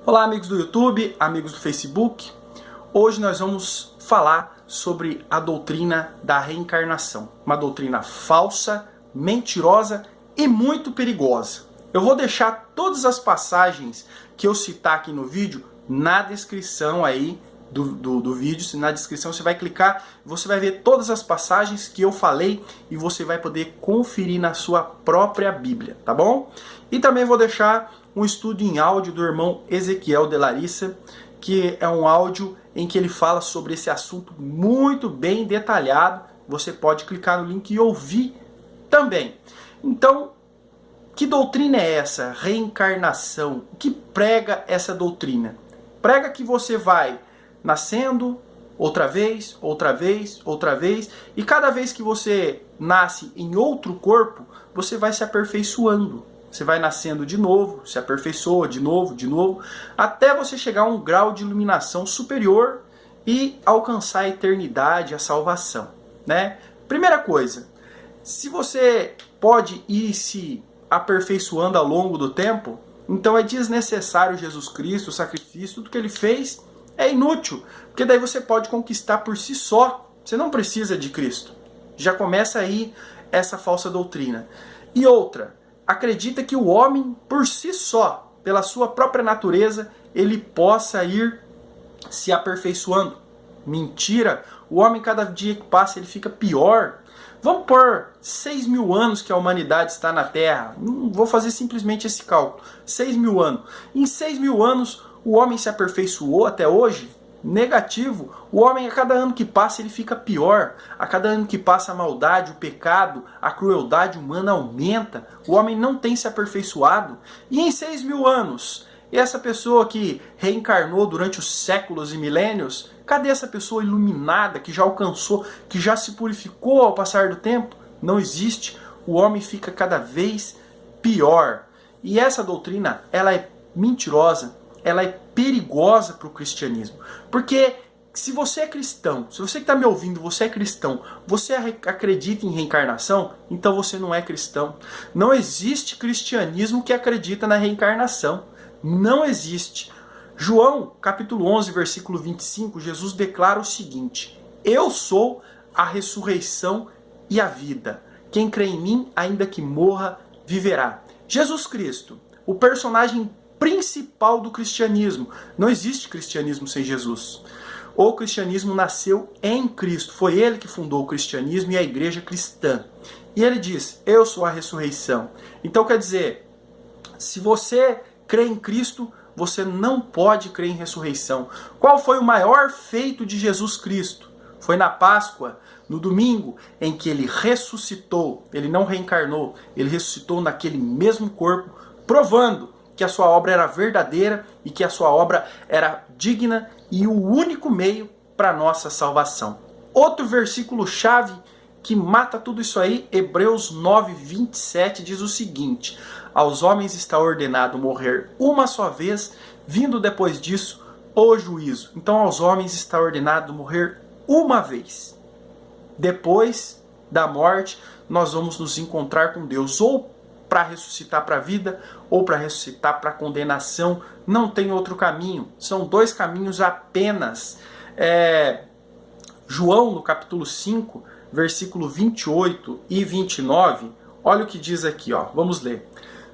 Olá, amigos do YouTube, amigos do Facebook. Hoje nós vamos falar sobre a doutrina da reencarnação. Uma doutrina falsa, mentirosa e muito perigosa. Eu vou deixar todas as passagens que eu citar aqui no vídeo na descrição aí do vídeo. Na descrição você vai clicar, você vai ver todas as passagens que eu falei e você vai poder conferir na sua própria Bíblia, tá bom? E também vou deixar um estudo em áudio do irmão Ezequiel de Larissa, que é um áudio em que ele fala sobre esse assunto muito bem detalhado. Você pode clicar no link e ouvir também. Então, que doutrina é essa? Reencarnação. O que prega essa doutrina? Prega que você vai nascendo outra vez, outra vez, outra vez, e cada vez que você nasce em outro corpo, você vai se aperfeiçoando. Você vai nascendo de novo, se aperfeiçoa de novo, até você chegar a um grau de iluminação superior e alcançar a eternidade, a salvação, né? Primeira coisa, se você pode ir se aperfeiçoando ao longo do tempo, então é desnecessário Jesus Cristo, o sacrifício, tudo que ele fez é inútil, porque daí você pode conquistar por si só, você não precisa de Cristo. Já começa aí essa falsa doutrina. E outra, acredita que o homem, por si só, pela sua própria natureza, ele possa ir se aperfeiçoando. Mentira! O homem, cada dia que passa, ele fica pior. Vamos pôr 6.000 anos que a humanidade está na Terra. Vou fazer simplesmente esse cálculo. 6.000 anos. Em 6.000 anos, o homem se aperfeiçoou até hoje? Negativo. O homem, a cada ano que passa, ele fica pior. A cada ano que passa, a maldade, o pecado, a crueldade humana aumenta. O homem não tem se aperfeiçoado. E em 6.000 anos, essa pessoa que reencarnou durante os séculos e milênios, cadê essa pessoa iluminada que já alcançou, que já se purificou ao passar do tempo? Não existe. O homem fica cada vez pior. E essa doutrina, ela é mentirosa. Ela é perigosa para o cristianismo. Porque se você é cristão, se você que está me ouvindo, você é cristão, você acredita em reencarnação, então você não é cristão. Não existe cristianismo que acredita na reencarnação. Não existe. João, capítulo 11, versículo 25, Jesus declara o seguinte: Eu sou a ressurreição e a vida. Quem crê em mim, ainda que morra, viverá. Jesus Cristo, o personagem principal do cristianismo. Não existe cristianismo sem Jesus. O cristianismo nasceu em Cristo. Foi ele que fundou o cristianismo e a igreja cristã. E ele diz, eu sou a ressurreição. Então quer dizer, se você crê em Cristo, você não pode crer em ressurreição. Qual foi o maior feito de Jesus Cristo? Foi na Páscoa, no domingo, em que ele ressuscitou. Ele não reencarnou, ele ressuscitou naquele mesmo corpo, provando que a sua obra era verdadeira e que a sua obra era digna e o único meio para a nossa salvação. Outro versículo-chave que mata tudo isso aí, Hebreus 9, 27, diz o seguinte: aos homens está ordenado morrer uma só vez, vindo depois disso o juízo. Então aos homens está ordenado morrer uma vez. Depois da morte, nós vamos nos encontrar com Deus, ou para ressuscitar para a vida, ou para ressuscitar para a condenação. Não tem outro caminho. São dois caminhos apenas. João, no capítulo 5, versículo 28 e 29, olha o que diz aqui, ó. Vamos ler.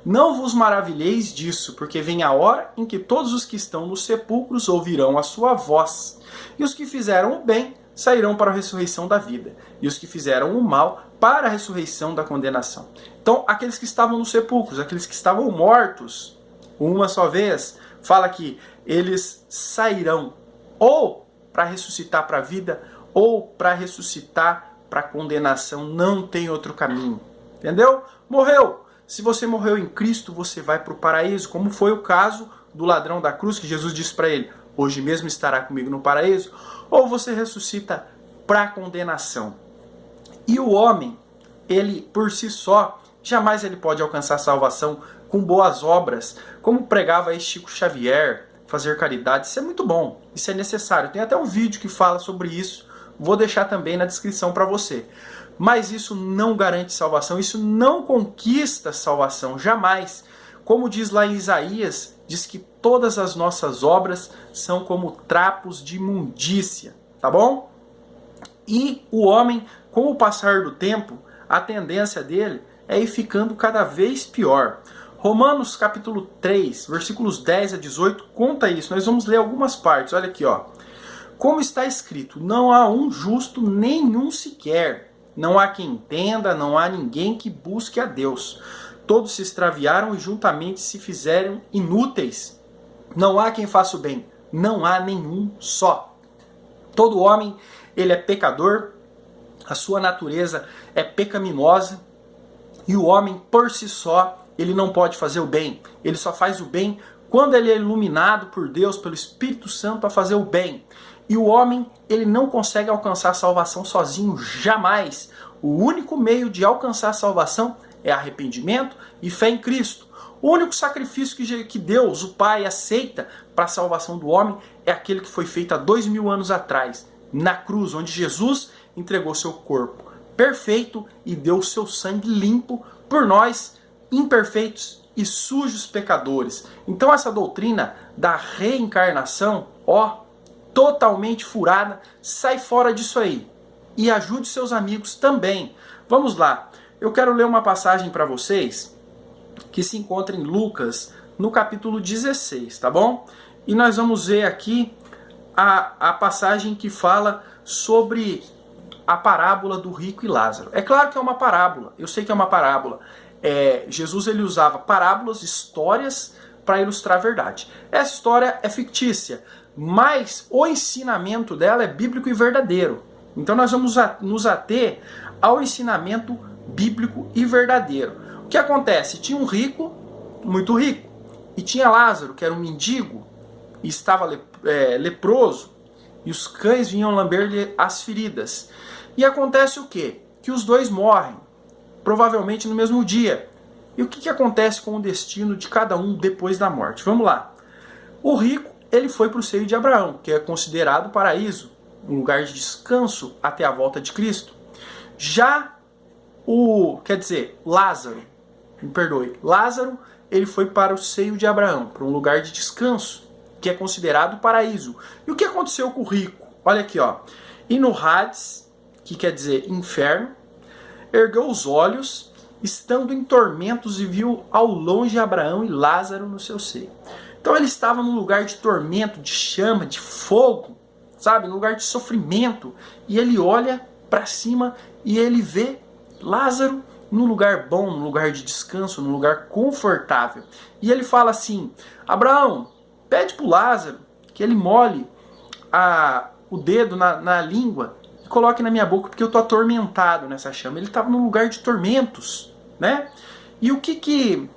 Não vos maravilheis disso, porque vem a hora em que todos os que estão nos sepulcros ouvirão a sua voz, e os que fizeram o bem sairão para a ressurreição da vida, e os que fizeram o mal para a ressurreição da condenação. Então, aqueles que estavam nos sepulcros, aqueles que estavam mortos, uma só vez, fala que eles sairão ou para ressuscitar para a vida, ou para ressuscitar para a condenação. Não tem outro caminho. Entendeu? Morreu. Se você morreu em Cristo, você vai para o paraíso, como foi o caso do ladrão da cruz, que Jesus disse para ele, hoje mesmo estará comigo no paraíso, ou você ressuscita para a condenação. E o homem, ele por si só, jamais ele pode alcançar salvação com boas obras, como pregava aí Chico Xavier, fazer caridade. Isso é muito bom, isso é necessário. Tem até um vídeo que fala sobre isso, vou deixar também na descrição para você. Mas isso não garante salvação, isso não conquista salvação, jamais. Como diz lá em Isaías diz que todas as nossas obras são como trapos de imundícia, tá bom? E o homem, com o passar do tempo, a tendência dele é ir ficando cada vez pior. Romanos capítulo 3, versículos 10 a 18, conta isso. Nós vamos ler algumas partes, olha aqui, ó. Como está escrito, não há um justo, nenhum sequer. Não há quem entenda, não há ninguém que busque a Deus. Todos se extraviaram e juntamente se fizeram inúteis. Não há quem faça o bem, não há nenhum só. Todo homem, ele é pecador, a sua natureza é pecaminosa, e o homem por si só, ele não pode fazer o bem. Ele só faz o bem quando ele é iluminado por Deus, pelo Espírito Santo, a fazer o bem. E o homem, ele não consegue alcançar a salvação sozinho, jamais. O único meio de alcançar a salvação é arrependimento e fé em Cristo. O único sacrifício que Deus, o Pai, aceita para a salvação do homem é aquele que foi feito há 2000 anos atrás, na cruz, onde Jesus entregou seu corpo perfeito e deu seu sangue limpo por nós, imperfeitos e sujos pecadores. Então essa doutrina da reencarnação, ó, totalmente furada, sai fora disso aí. E ajude seus amigos também. Vamos lá, eu quero ler uma passagem para vocês que se encontra em Lucas, no capítulo 16, tá bom? E nós vamos ver aqui a passagem que fala sobre a parábola do rico e Lázaro. É claro que é uma parábola, eu sei que é uma parábola. Jesus ele usava parábolas, histórias, para ilustrar a verdade. Essa história é fictícia, mas o ensinamento dela é bíblico e verdadeiro. Então nós vamos nos ater ao ensinamento bíblico e verdadeiro. O que acontece? Tinha um rico, muito rico, e tinha Lázaro, que era um mendigo, e estava leproso, e os cães vinham lamber-lhe as feridas. E acontece o quê? Que os dois morrem, provavelmente no mesmo dia. E o que acontece com o destino de cada um depois da morte? Vamos lá. O rico, ele foi para o seio de Abraão, que é considerado paraíso, um lugar de descanso até a volta de Cristo. Já Lázaro, me perdoe, Lázaro, ele foi para o seio de Abraão, para um lugar de descanso, que é considerado paraíso. E o que aconteceu com o rico? Olha aqui, ó. E no Hades, que quer dizer inferno, ergueu os olhos, estando em tormentos, e viu ao longe Abraão e Lázaro no seu seio. Então ele estava num lugar de tormento, de chama, de fogo, sabe? Num lugar de sofrimento. E ele olha para cima e ele vê Lázaro num lugar bom, num lugar de descanso, num lugar confortável. E ele fala assim: Abraão, pede para o Lázaro que ele molhe o dedo na língua e coloque na minha boca, porque eu estou atormentado nessa chama. Ele estava num lugar de tormentos, né? E o que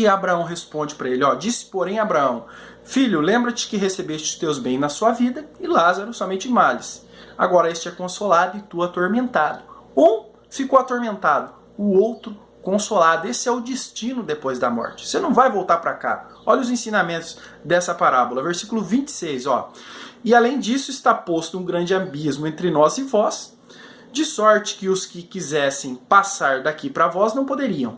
Abraão responde para ele? Ó, disse, porém, Abraão: filho, lembra-te que recebeste teus bens na sua vida, e Lázaro somente males. Agora este é consolado e tu atormentado. Um ficou atormentado, o outro consolado. Esse é o destino depois da morte. Você não vai voltar para cá. Olha os ensinamentos dessa parábola. Versículo 26, ó. E além disso está posto um grande abismo entre nós e vós, de sorte que os que quisessem passar daqui para vós não poderiam,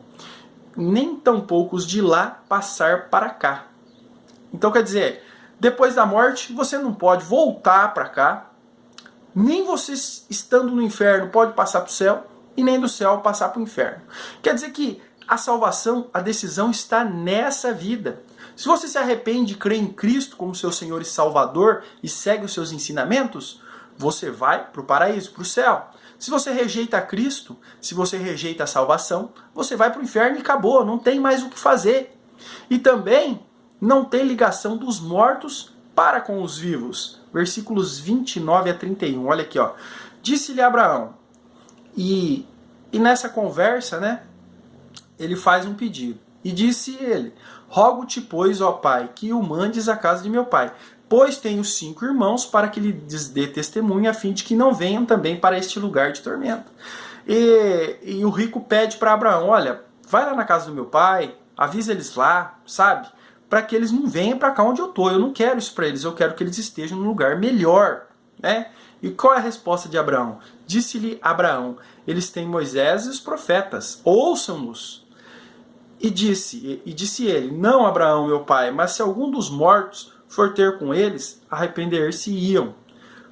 nem tampouco os de lá passar para cá. Então quer dizer, depois da morte você não pode voltar para cá, nem você estando no inferno pode passar para o céu, e nem do céu passar para o inferno. Quer dizer que a salvação, a decisão está nessa vida. Se você se arrepende e crê em Cristo como seu Senhor e Salvador e segue os seus ensinamentos, você vai para o paraíso, para o céu. Se você rejeita Cristo, se você rejeita a salvação, você vai para o inferno e acabou, não tem mais o que fazer. E também não tem ligação dos mortos para com os vivos. Versículos 29 a 31, olha aqui, ó. Disse-lhe Abraão, e nessa conversa, né, ele faz um pedido. E disse ele: rogo-te, pois, ó pai, que o mandes à casa de meu pai, pois tenho 5 irmãos, para que lhes dê testemunho, a fim de que não venham também para este lugar de tormento. E o rico pede para Abraão: olha, vai lá na casa do meu pai, avisa eles lá, sabe? Para que eles não venham para cá onde eu estou. Eu não quero isso para eles, eu quero que eles estejam num lugar melhor, né? E qual é a resposta de Abraão? Disse-lhe Abraão: eles têm Moisés e os profetas, ouçam-nos. E disse ele: Não, Abraão, meu pai, mas se algum dos mortos for ter com eles, arrepender-se-iam.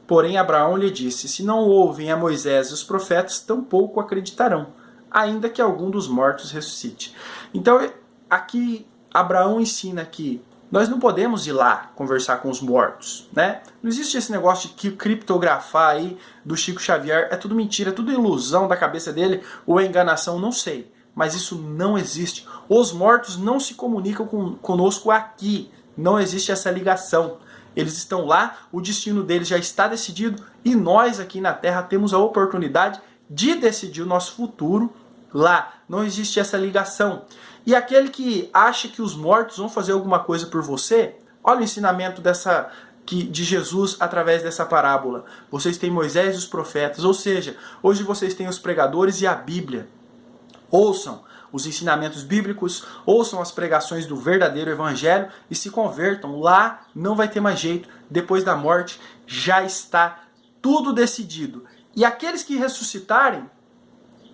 Porém, Abraão lhe disse: Se não ouvem a Moisés e os profetas, tampouco acreditarão, ainda que algum dos mortos ressuscite. Então, aqui Abraão ensina que nós não podemos ir lá conversar com os mortos, né? Não existe esse negócio de criptografar aí do Chico Xavier, é tudo mentira, é tudo ilusão da cabeça dele ou enganação, não sei. Mas isso não existe. Os mortos não se comunicam conosco aqui, não existe essa ligação. Eles estão lá, o destino deles já está decidido e nós aqui na Terra temos a oportunidade de decidir o nosso futuro lá. Não existe essa ligação. E aquele que acha que os mortos vão fazer alguma coisa por você, olha o ensinamento de Jesus através dessa parábola. Vocês têm Moisés e os profetas, ou seja, hoje vocês têm os pregadores e a Bíblia. Ouçam os ensinamentos bíblicos, ouçam as pregações do verdadeiro evangelho e se convertam. Lá não vai ter mais jeito. Depois da morte já está tudo decidido. E aqueles que ressuscitarem,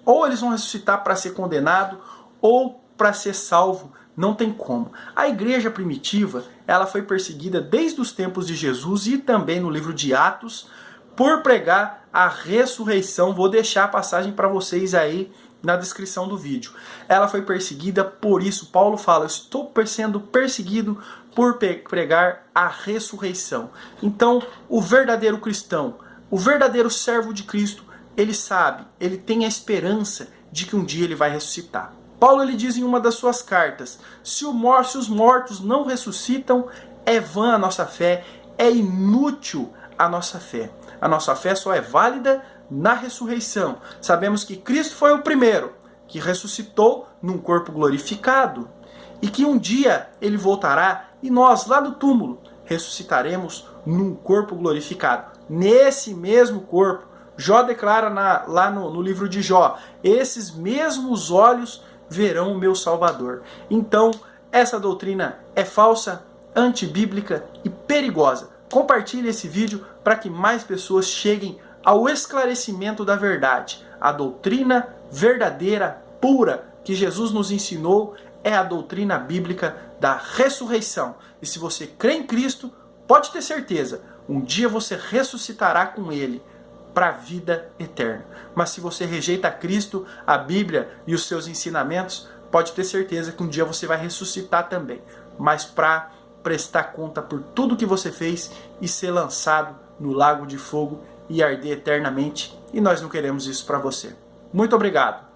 ou eles vão ressuscitar para ser condenado, ou para ser salvo, não tem como. A igreja primitiva, ela foi perseguida desde os tempos de Jesus e também no livro de Atos, por pregar a ressurreição. Vou deixar a passagem para vocês aí na descrição do vídeo. Ela foi perseguida por isso. Paulo fala: estou sendo perseguido por pregar a ressurreição. Então, o verdadeiro cristão, o verdadeiro servo de Cristo, ele sabe, ele tem a esperança de que um dia ele vai ressuscitar. Paulo ele diz em uma das suas cartas: se os mortos não ressuscitam, é vã a nossa fé, é inútil a nossa fé. A nossa fé só é válida na ressurreição. Sabemos que Cristo foi o primeiro que ressuscitou num corpo glorificado e que um dia ele voltará e nós lá do túmulo ressuscitaremos num corpo glorificado. Nesse mesmo corpo, Jó declara lá no livro de Jó: esses mesmos olhos verão o meu Salvador. Então, essa doutrina é falsa, antibíblica e perigosa. Compartilhe esse vídeo para que mais pessoas cheguem ao esclarecimento da verdade. A doutrina verdadeira, pura, que Jesus nos ensinou é a doutrina bíblica da ressurreição. E se você crê em Cristo, pode ter certeza, um dia você ressuscitará com Ele para a vida eterna. Mas se você rejeita Cristo, a Bíblia e os seus ensinamentos, pode ter certeza que um dia você vai ressuscitar também. Mas para prestar conta por tudo que você fez e ser lançado no lago de fogo e arder eternamente. E nós não queremos isso para você. Muito obrigado.